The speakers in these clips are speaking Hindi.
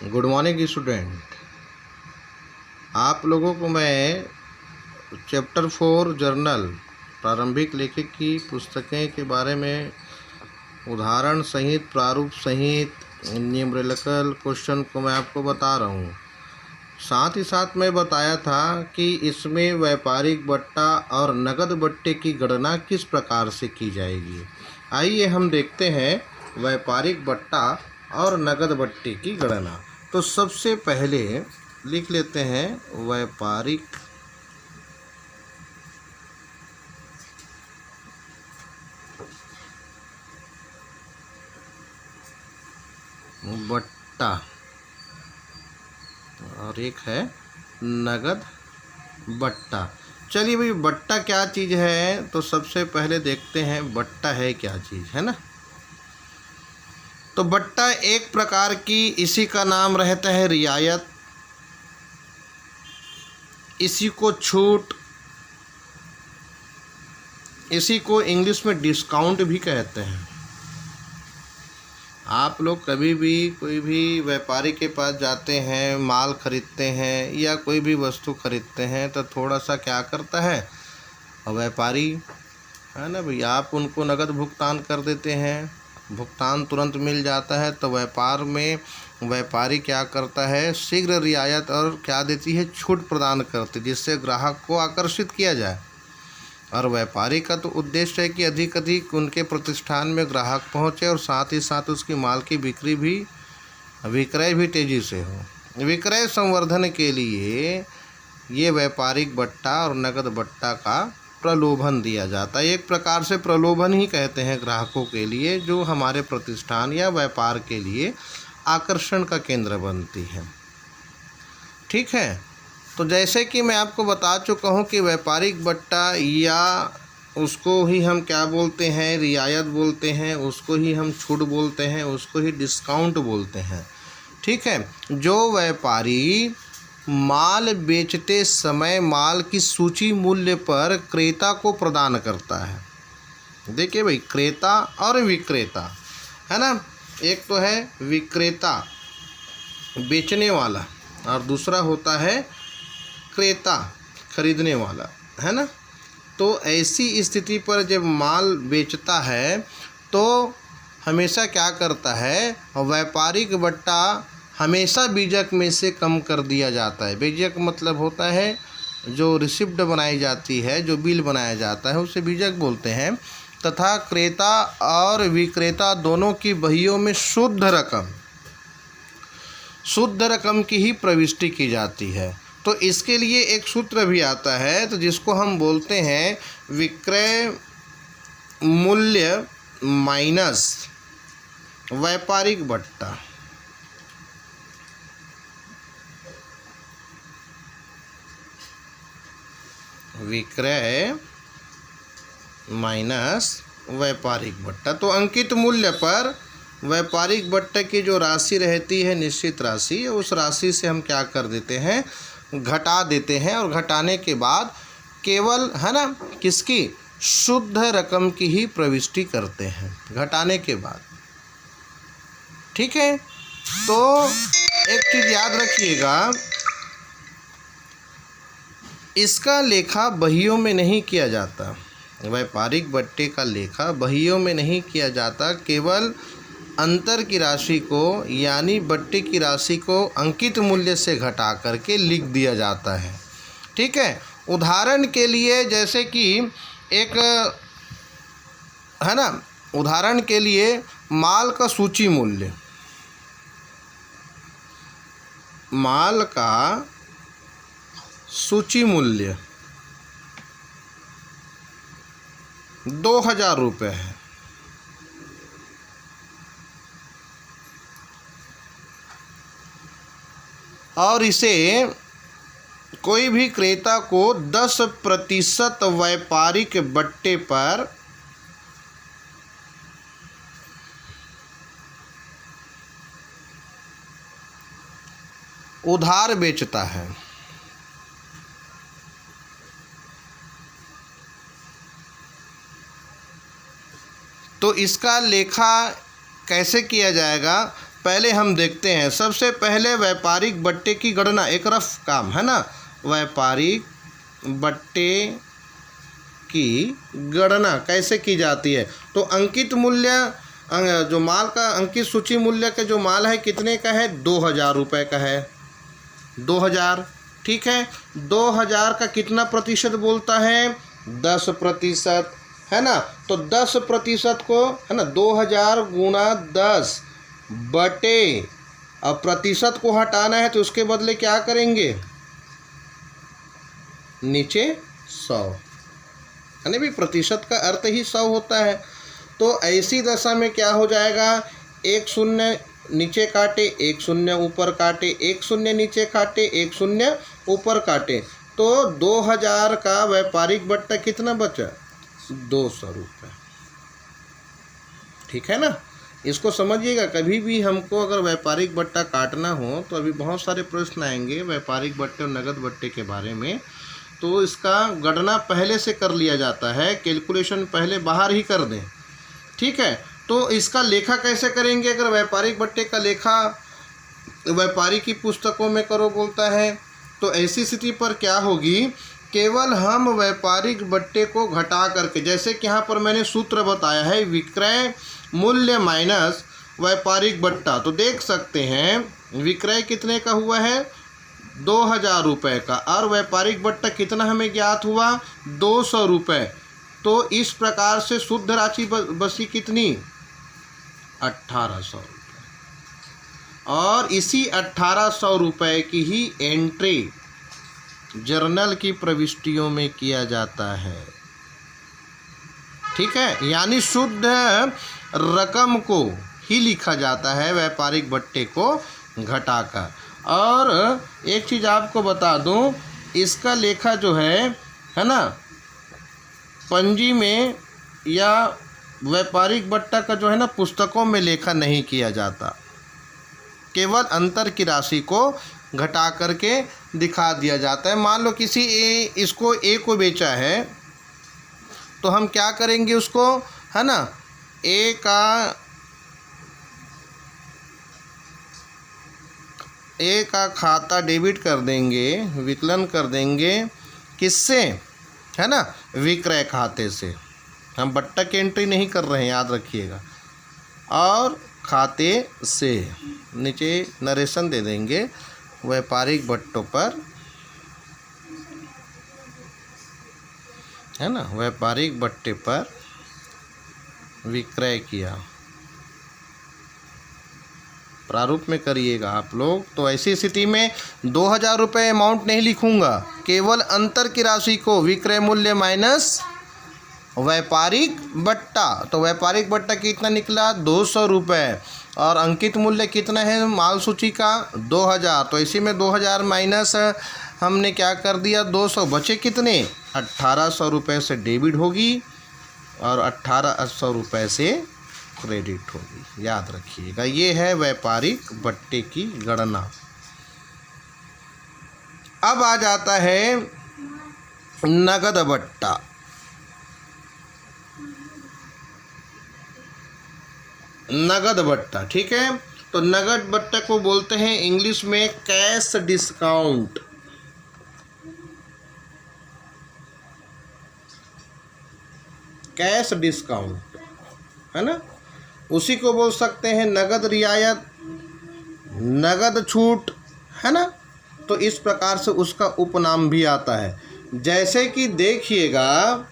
Good morning student. आप लोगों को मैं चैप्टर 4 जर्नल प्रारंभिक लेखक की पुस्तकें के बारे में उदाहरण सहित प्रारूप सहित न्यूमेरिकल क्वेश्चन को मैं आपको बता रहा हूँ। साथ ही साथ मैं बताया था कि इसमें व्यापारिक बट्टा और नकद बट्टे की गणना किस प्रकार से की जाएगी। आइए हम देखते हैं व्यापारिक बट्टा और नकद बट्टे की गणना। तो सबसे पहले लिख लेते हैं व्यापारिक बट्टा और एक है नगद बट्टा। चलिए भाई, बट्टा क्या चीज़ है तो सबसे पहले देखते हैं बट्टा है क्या चीज़, है ना। तो बट्टा एक प्रकार की, इसी का नाम रहता है रियायत, इसी को छूट, इसी को इंग्लिश में डिस्काउंट भी कहते हैं। आप लोग कभी भी कोई भी व्यापारी के पास जाते हैं, माल खरीदते हैं या कोई भी वस्तु खरीदते हैं तो थोड़ा सा क्या करता है व्यापारी, है ना भाई, आप उनको नगद भुगतान कर देते हैं, भुगतान तुरंत मिल जाता है। तो व्यापार में व्यापारी क्या करता है, शीघ्र रियायत और क्या देती है, छूट प्रदान करती, जिससे ग्राहक को आकर्षित किया जाए। और व्यापारी का तो उद्देश्य है कि अधिक अधिक उनके प्रतिष्ठान में ग्राहक पहुंचे और साथ ही साथ उसकी माल की विक्रय भी तेज़ी से हो। विक्रय संवर्धन के लिए ये व्यापारिक बट्टा और नगद बट्टा का प्रलोभन दिया जाता है। एक प्रकार से प्रलोभन ही कहते हैं ग्राहकों के लिए, जो हमारे प्रतिष्ठान या व्यापार के लिए आकर्षण का केंद्र बनती है। ठीक है, तो जैसे कि मैं आपको बता चुका हूँ कि व्यापारिक बट्टा, या उसको ही हम क्या बोलते हैं, रियायत बोलते हैं, उसको ही हम छूट बोलते हैं, उसको ही डिस्काउंट बोलते हैं। ठीक है, जो व्यापारी माल बेचते समय माल की सूची मूल्य पर क्रेता को प्रदान करता है। देखिए भाई, क्रेता और विक्रेता, है ना। एक तो है विक्रेता बेचने वाला और दूसरा होता है क्रेता खरीदने वाला, है ना। तो ऐसी स्थिति पर जब माल बेचता है तो हमेशा क्या करता है, व्यापारिक बट्टा हमेशा बीजक में से कम कर दिया जाता है। बीजक मतलब होता है जो रिसिप्ट बनाई जाती है, जो बिल बनाया जाता है, उसे बीजक बोलते हैं। तथा क्रेता और विक्रेता दोनों की बहियों में शुद्ध रकम की ही प्रविष्टि की जाती है। तो इसके लिए एक सूत्र भी आता है, तो जिसको हम बोलते हैं विक्रय मूल्य माइनस व्यापारिक बट्टा। विक्रय माइनस व्यापारिक बट्टा। तो अंकित मूल्य पर व्यापारिक बट्टे की जो राशि रहती है, निश्चित राशि, उस राशि से हम क्या कर देते हैं, घटा देते हैं। और घटाने के बाद केवल, है ना, किसकी, शुद्ध रकम की ही प्रविष्टि करते हैं घटाने के बाद। ठीक है, तो एक चीज़ याद रखिएगा, इसका लेखा बहियों में नहीं किया जाता। व्यापारिक बट्टे का लेखा बहियों में नहीं किया जाता, केवल अंतर की राशि को, यानी बट्टे की राशि को अंकित मूल्य से घटा करके लिख दिया जाता है। ठीक है, उदाहरण के लिए जैसे कि एक, है ना, उदाहरण के लिए माल का सूची मूल्य, माल का सूची मूल्य 2000 रुपये है। और इसे कोई भी क्रेता को 10% व्यापारिक बट्टे पर उधार बेचता है। तो इसका लेखा कैसे किया जाएगा, पहले हम देखते हैं। सबसे पहले व्यापारिक बट्टे की गणना, एक रफ काम है ना, व्यापारिक बट्टे की गणना कैसे की जाती है। तो अंकित मूल्य, जो माल का अंकित सूची मूल्य का जो माल है कितने का है, 2000 रुपये का है, 2000, ठीक है। 2000 का कितना प्रतिशत बोलता है, 10%, है ना। तो 10% को, है ना, 2000 गुणा 10 बटे, अब प्रतिशत को हटाना है तो उसके बदले क्या करेंगे, नीचे 100, यानी भी प्रतिशत का अर्थ ही 100 होता है। तो ऐसी दशा में क्या हो जाएगा, 1 शून्य नीचे काटे, 1 शून्य ऊपर काटे, 1 शून्य नीचे काटे, 1 शून्य ऊपर काटे, तो 2000 का व्यापारिक बट्टा कितना बचा, 200 रुपये, ठीक है ना। इसको समझिएगा। कभी भी हमको अगर व्यापारिक बट्टा काटना हो तो अभी बहुत सारे प्रश्न आएंगे व्यापारिक बट्टे और नगद बट्टे के बारे में, तो इसका गणना पहले से कर लिया जाता है, कैलकुलेशन पहले बाहर ही कर दें, ठीक है। तो इसका लेखा कैसे करेंगे, अगर व्यापारिक बट्टे का लेखा व्यापारी की पुस्तकों में करो बोलता है, तो ऐसी स्थिति पर क्या होगी, केवल हम व्यापारिक बट्टे को घटा करके, जैसे कि यहाँ पर मैंने सूत्र बताया है, विक्रय मूल्य माइनस व्यापारिक बट्टा, तो देख सकते हैं विक्रय कितने का हुआ है, 2000 रुपये का, और व्यापारिक बट्टा कितना हमें ज्ञात हुआ, 200 रुपये। तो इस प्रकार से शुद्ध राशि बची कितनी, 1800 रुपये। और इसी 1800 रुपये की ही एंट्री जर्नल की प्रविष्टियों में किया जाता है, ठीक है। यानी शुद्ध रकम को ही लिखा जाता है व्यापारिक बट्टे को घटाकर। और एक चीज़ आपको बता दूं, इसका लेखा जो है ना, पंजी में या व्यापारिक बट्टा का जो है ना, पुस्तकों में लेखा नहीं किया जाता, केवल अंतर की राशि को घटा करके दिखा दिया जाता है। मान लो किसी इसको ए को बेचा है, तो हम क्या करेंगे उसको, है ना, ए का खाता डेबिट कर देंगे, विकलन कर देंगे, किससे, है ना, विक्रय खाते से। हम बट्टा की एंट्री नहीं कर रहे हैं, याद रखिएगा। और खाते से नीचे नरेशन दे देंगे, व्यापारिक बट्टों पर, है ना, व्यापारिक बट्टे पर विक्रय किया, प्रारूप में करिएगा आप लोग। तो ऐसी स्थिति में 2000 रुपये अमाउंट नहीं लिखूंगा, केवल अंतर की राशि को, विक्रय मूल्य माइनस व्यापारिक बट्टा। तो व्यापारिक बट्टा कितना निकला, 200 रुपये, और अंकित मूल्य कितना है माल सूची का, 2000। तो इसी में 2000 माइनस हमने क्या कर दिया, 200, बचे कितने, 1800 रुपये से डेबिट होगी और 1800 रुपये से क्रेडिट होगी, याद रखिएगा। ये है व्यापारिक बट्टे की गणना। अब आ जाता है नगद बट्टा। नगद बट्टा, ठीक है। तो नगद बट्टा को बोलते हैं इंग्लिश में कैश डिस्काउंट। कैश डिस्काउंट, है ना, उसी को बोल सकते हैं नगद रियायत, नगद छूट, है ना। तो इस प्रकार से उसका उपनाम भी आता है। जैसे कि देखिएगा,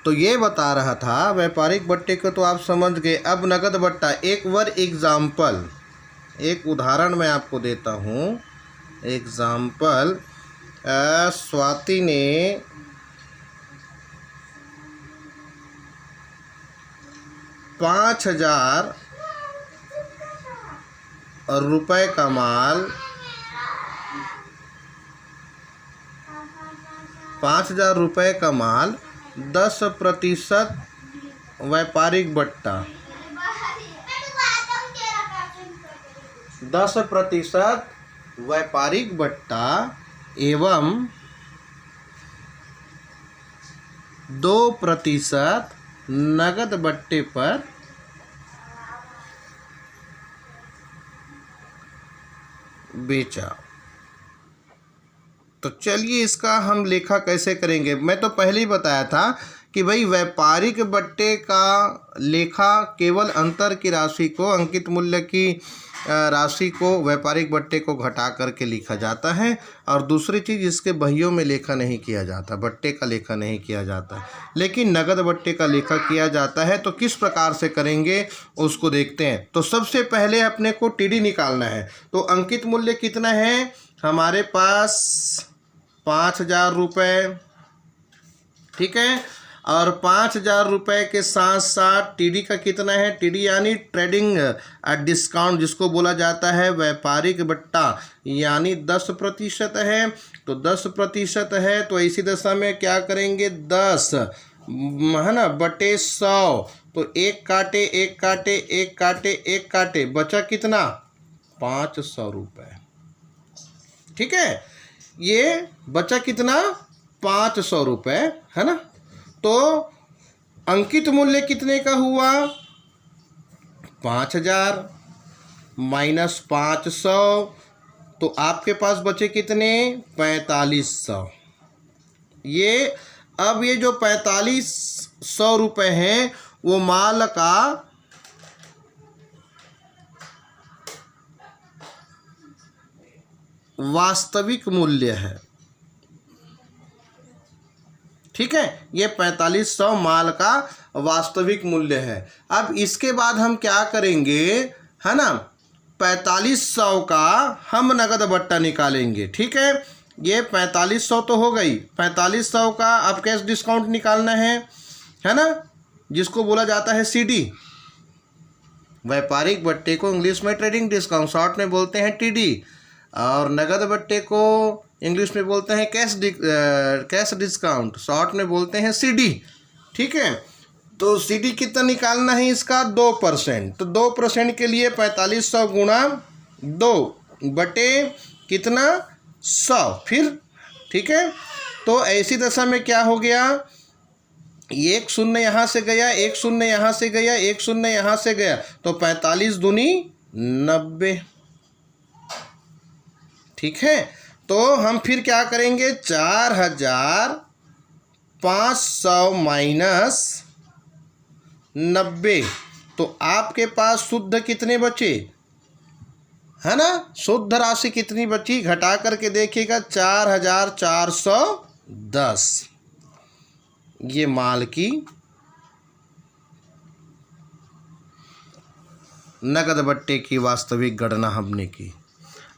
तो ये बता रहा था व्यापारिक बट्टे को तो आप समझ गए। अब नगद बट्टा, एग्जाम्पल, एक उदाहरण मैं आपको देता हूँ। एग्जाम्पल, स्वाति ने 5000 रुपये का माल, 5000 रुपये का माल, 10% व्यापारिक बट्टा, 10% व्यापारिक बट्टा एवं 2% नगद बट्टे पर बेचा। तो चलिए इसका हम लेखा कैसे करेंगे। मैं तो पहले ही बताया था कि भाई व्यापारिक बट्टे का लेखा केवल अंतर की राशि को, अंकित मूल्य की राशि को व्यापारिक बट्टे को घटा करके लिखा जाता है। और दूसरी चीज़, इसके बहियों में लेखा नहीं किया जाता, बट्टे का लेखा नहीं किया जाता, लेकिन नगद बट्टे का लेखा किया जाता है। तो किस प्रकार से करेंगे उसको देखते हैं। तो सबसे पहले अपने को टीडी निकालना है। तो अंकित मूल्य कितना है हमारे पास, 5,000 रुपये, ठीक है। और 5,000 रुपये के साथ साथ टीडी का कितना है, टीडी यानी ट्रेडिंग डिस्काउंट जिसको बोला जाता है, व्यापारिक बट्टा यानी 10% है। तो 10% है तो इसी दशा में क्या करेंगे, 10 है ना बटे 100। तो एक काटे एक काटे एक काटे एक काटे, बचा कितना, 500 रुपये, ठीक है। ये बचा कितना, 500 रुपये, है ना। तो अंकित मूल्य कितने का हुआ, 5,000 माइनस 500, तो आपके पास बचे कितने, 4500। ये अब ये जो 4500 रुपये हैं वो माल का वास्तविक मूल्य है, ठीक है। ये 4500 माल का वास्तविक मूल्य है। अब इसके बाद हम क्या करेंगे, है ना, 4500 का हम नगद बट्टा निकालेंगे, ठीक है। ये 4500 तो हो गई, 4500 का अब कैश डिस्काउंट निकालना है ना, जिसको बोला जाता है सीडी। व्यापारिक बट्टे को इंग्लिश में ट्रेडिंग डिस्काउंट, शॉर्ट में बोलते हैं टीडी, और नगद बट्टे को इंग्लिश में बोलते हैं कैश डिस्काउंट, शॉर्ट में बोलते हैं सीडी, ठीक है। तो सीडी कितना निकालना है इसका, 2%। तो 2% के लिए 4500 गुणा 2 बटे कितना, 100, फिर, ठीक है। तो ऐसी दशा में क्या हो गया, एक शून्य यहाँ से गया, एक शून्य यहाँ से गया, एक शून्य यहाँ से गया, तो 45 दूनी 90, ठीक है। तो हम फिर क्या करेंगे, 4,500 माइनस 90, तो आपके पास शुद्ध कितने बचे, है ना, शुद्ध राशि कितनी बची, घटा करके देखिएगा, 4,410। ये माल की नगद बट्टे की वास्तविक गणना हमने की।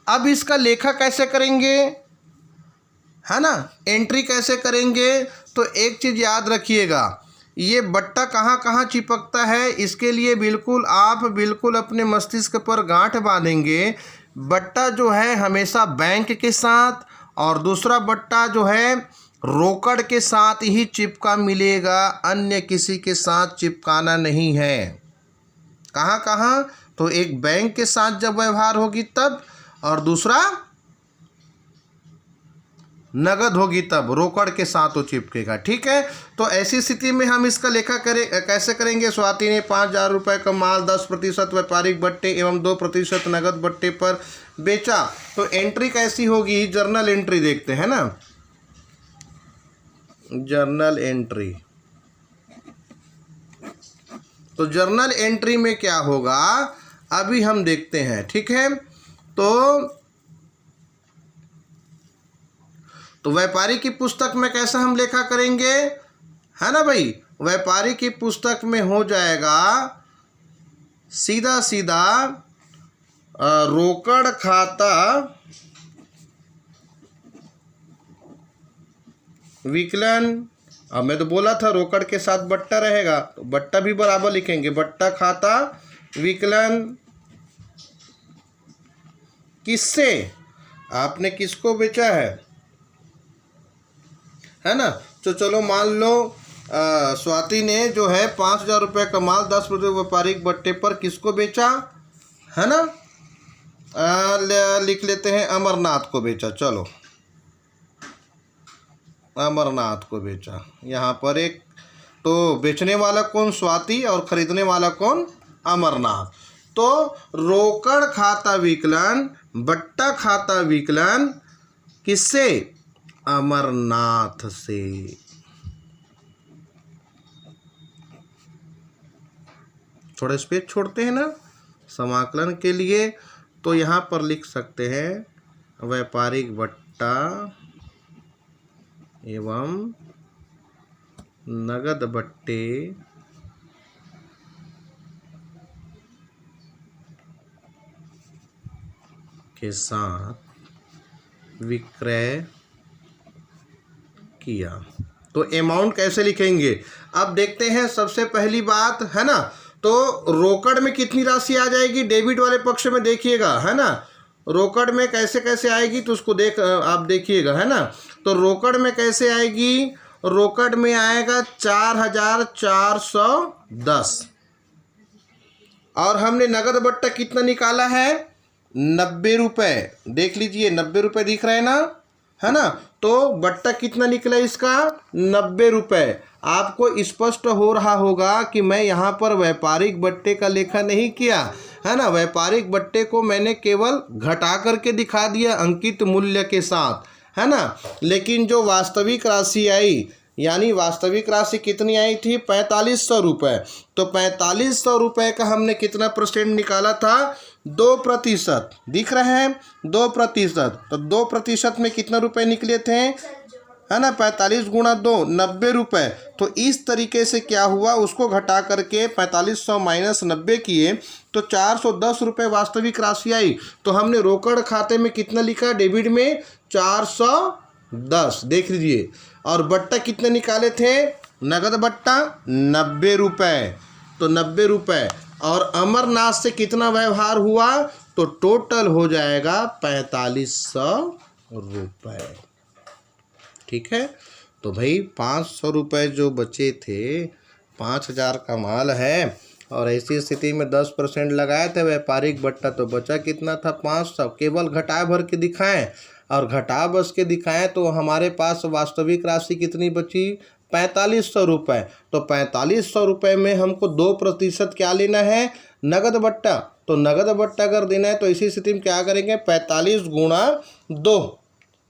अब इसका लेखा कैसे करेंगे, है ना, एंट्री कैसे करेंगे। तो एक चीज़ याद रखिएगा, ये बट्टा कहाँ कहाँ चिपकता है, इसके लिए आप बिल्कुल अपने मस्तिष्क पर गांठ बांधेंगे। बट्टा जो है हमेशा बैंक के साथ, और दूसरा बट्टा जो है रोकड़ के साथ ही चिपका मिलेगा, अन्य किसी के साथ चिपकाना नहीं है। कहाँ कहाँ, तो एक बैंक के साथ जब व्यवहार होगी तब, और दूसरा नगद होगी तब, रोकड़ के साथ वो चिपकेगा, ठीक है। तो ऐसी स्थिति में हम इसका लेखा कैसे करेंगे। स्वाति ने 5,000 रुपये का माल 10% व्यापारिक बट्टे एवं 2% नगद बट्टे पर बेचा। तो एंट्री कैसी होगी, जर्नल एंट्री देखते हैं ना, जर्नल एंट्री। तो जर्नल एंट्री में क्या होगा अभी हम देखते हैं, ठीक है। तो व्यापारी की पुस्तक में कैसा हम लेखा करेंगे, है ना भाई। व्यापारी की पुस्तक में हो जाएगा सीधा सीधा रोकड़ खाता विकलन। अब मैं तो बोला था रोकड़ के साथ बट्टा रहेगा, तो बट्टा भी बराबर लिखेंगे, बट्टा खाता विकलन किससे, आपने किसको बेचा है ना। तो चलो मान लो स्वाति ने जो है 5,000 रुपये का माल 10% व्यापारिक बट्टे पर किसको बेचा, है ना, लिख लेते हैं अमरनाथ को बेचा। चलो अमरनाथ को बेचा, यहाँ पर एक, तो बेचने वाला कौन? स्वाति। और खरीदने वाला कौन? अमरनाथ। तो रोकड़ खाता विकलन, बट्टा खाता विकलन किससे? अमरनाथ से। थोड़ा स्पेस छोड़ते हैं ना समाकलन के लिए, तो यहाँ पर लिख सकते हैं व्यापारिक बट्टा एवं नगद बट्टे के साथ विक्रय किया। तो अमाउंट कैसे लिखेंगे? अब देखते हैं। सबसे पहली बात है ना, तो रोकड़ में कितनी राशि आ जाएगी? डेबिट वाले पक्ष में देखिएगा, है ना। रोकड़ में कैसे कैसे आएगी तो उसको आप देखिएगा, है ना। तो रोकड़ में कैसे आएगी? रोकड़ में आएगा 4410। और हमने नगद बट्टा कितना निकाला है? 90 रुपये। देख लीजिए 90 रुपये दिख रहे हैं ना, है ना। तो बट्टा कितना निकला इसका? 90 रुपये। आपको स्पष्ट हो रहा होगा कि मैं यहाँ पर व्यापारिक बट्टे का लेखा नहीं किया, है ना। व्यापारिक बट्टे को मैंने केवल घटा करके दिखा दिया अंकित मूल्य के साथ, है ना। लेकिन जो वास्तविक राशि आई, यानी वास्तविक राशि कितनी आई थी? 4500 रुपये। तो 4500 रुपये का हमने कितना परसेंट निकाला था? 2%। दिख रहे हैं 2%। तो 2% में कितना रुपए निकले थे, है ना। 45 गुणा 2 90 रुपये। तो इस तरीके से क्या हुआ, उसको घटा करके 4500 माइनस 90 किए तो 410 रुपये वास्तविक राशि आई। तो हमने रोकड़ खाते में कितना लिखा? डेबिट में 410। देख लीजिए। और बट्टा कितने निकाले थे? नगद बट्टा 90 रुपये। तो 90 रुपये। और अमरनाथ से कितना व्यवहार हुआ? तो टोटल हो जाएगा 4500 रुपये। ठीक है। तो भाई 500 रुपये जो बचे थे, 5000 का माल है और ऐसी स्थिति में 10% लगाए थे व्यापारिक बट्टा, तो बचा कितना था? 500। केवल घटा भर के दिखाएं और घटा बस के दिखाएं तो हमारे पास वास्तविक राशि कितनी बची? 4500 रुपये। तो 4500 रुपये में हमको 2% क्या लेना है? नगद बट्टा। तो नगद बट्टा अगर देना है तो इसी स्थिति में क्या करेंगे? 45 गुणा 2,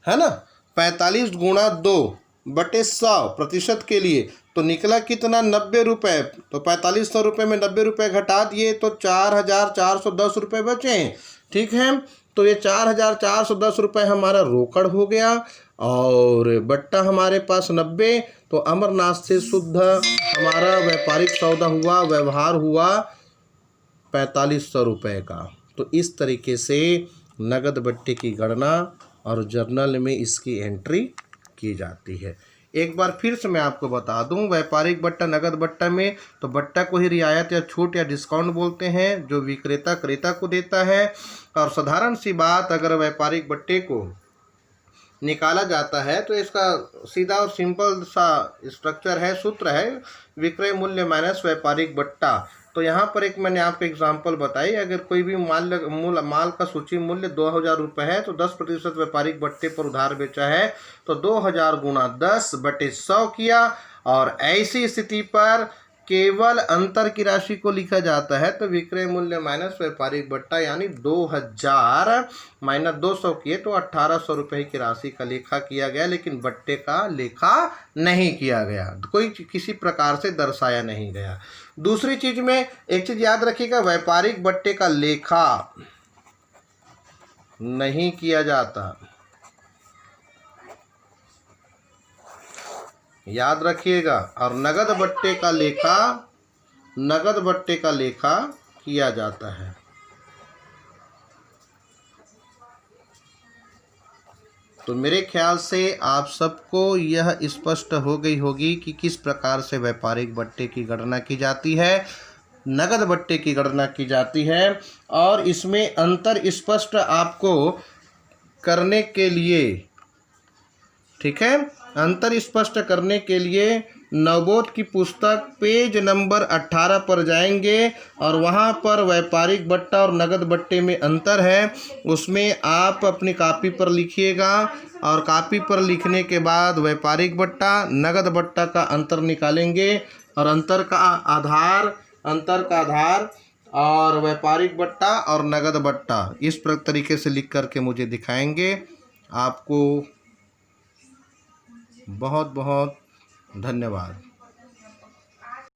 है ना। 45 गुणा 2 बटे 100% के लिए तो निकला कितना? 90 रुपये। तो 4500 रुपये में 90 रुपये घटा दिए तो 4410 रुपये बचे। ठीक है। तो ये 4410 रुपये हमारा रोकड़ हो गया और बट्टा हमारे पास 90। तो अमरनाथ से शुद्ध हमारा व्यापारिक सौदा हुआ, व्यवहार हुआ 4500 रुपये का। तो इस तरीके से नगद बट्टे की गणना और जर्नल में इसकी एंट्री की जाती है। एक बार फिर से मैं आपको बता दूं, व्यापारिक बट्टा नगद बट्टा में तो बट्टा को ही रियायत या छूट या डिस्काउंट बोलते हैं, जो विक्रेता क्रेता को देता है। और साधारण सी बात, अगर व्यापारिक बट्टे को निकाला जाता है तो इसका सीधा और सिंपल सा स्ट्रक्चर है, सूत्र है, विक्रय मूल्य माइनस व्यापारिक बट्टा। तो यहाँ पर एक मैंने आपको एग्जांपल बताई। अगर कोई भी माल का सूची मूल्य 2000 रुपये है तो 10% व्यापारिक बट्टे पर उधार बेचा है तो 2000 गुणा 10 बटे 100 किया। और ऐसी स्थिति पर केवल अंतर की राशि को लिखा जाता है तो विक्रय मूल्य माइनस व्यापारिक बट्टा, यानी 2000 माइनस 200 किए तो 1800 रुपये की राशि का लेखा किया गया, लेकिन बट्टे का लेखा नहीं किया गया, कोई किसी प्रकार से दर्शाया नहीं गया। दूसरी चीज में एक चीज याद रखिएगा, व्यापारिक बट्टे का लेखा नहीं किया जाता, याद रखिएगा। और नगद बट्टे का लेखा किया जाता है। तो मेरे ख्याल से आप सबको यह स्पष्ट हो गई होगी कि किस प्रकार से व्यापारिक बट्टे की गणना की जाती है, नगद बट्टे की गणना की जाती है। और इसमें अंतर स्पष्ट आपको करने के लिए, ठीक है, अंतर स्पष्ट करने के लिए नवबोध की पुस्तक पेज नंबर 18 पर जाएंगे और वहाँ पर व्यापारिक बट्टा और नगद बट्टे में अंतर है, उसमें आप अपनी कॉपी पर लिखिएगा और कॉपी पर लिखने के बाद व्यापारिक बट्टा नगद बट्टा का अंतर निकालेंगे और अंतर का आधार और व्यापारिक बट्टा और नगद बट्टा इस तरीके से लिख करके मुझे दिखाएंगे। आपको बहुत बहुत धन्यवाद।